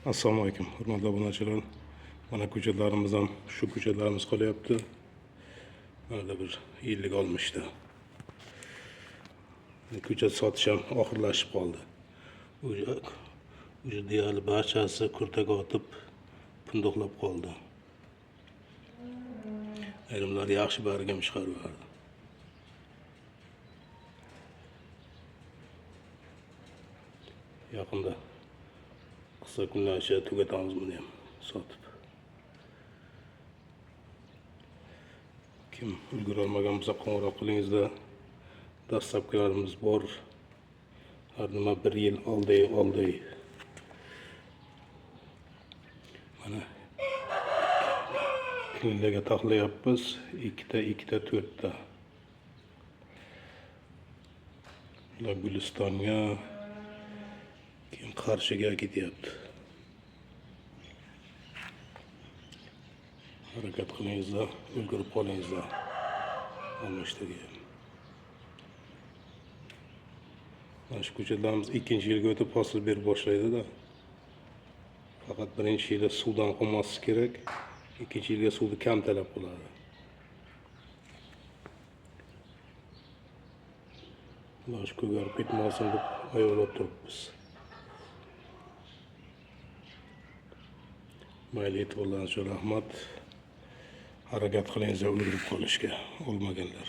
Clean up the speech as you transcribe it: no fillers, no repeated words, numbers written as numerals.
Assalomu alaykum, hurmatli obunachilar. Mana ko'chatlarimiz ham shu ko'chatlarimiz qolyapti. Mana bir yillik olmishdi. Ko'chat sotish ham oxirlashib qoldi. O'sha deyarli barchasi kurtaga otib pundoqlab qoldi. Ayrimlar yaxshi bargam chiqarib yubordi. Yaqinda qisqa kunlar ichida tugatamiz buni ham sotib. Kim ulgura olmagan bo'lsa qo'ng'iroq qilingizlar. Dastlabkilarimiz bor. Har nima 1 yil oldi. Mana kunlarga taxlayapmiz. ikkita 4ta. Ular Gulistonga, keyin Qarshiga ketyapti. Harakat qilingizlar, ulgurib qolingizlar. Olmishtaga. Mana shu ko'chatlarimiz 2-yilga o'tib hosil berib boshlaydi-da. Faqat 1-yilda suvdan qolmasligi kerak. 2-yilga suvni kam talab qiladi. Ular ko'garib ketmasin deb ayolib turibmiz. Mayli, e'tiborlaringiz uchun rahmat. Harakat qilingizlar ulgurib qolishga, olmaganlar.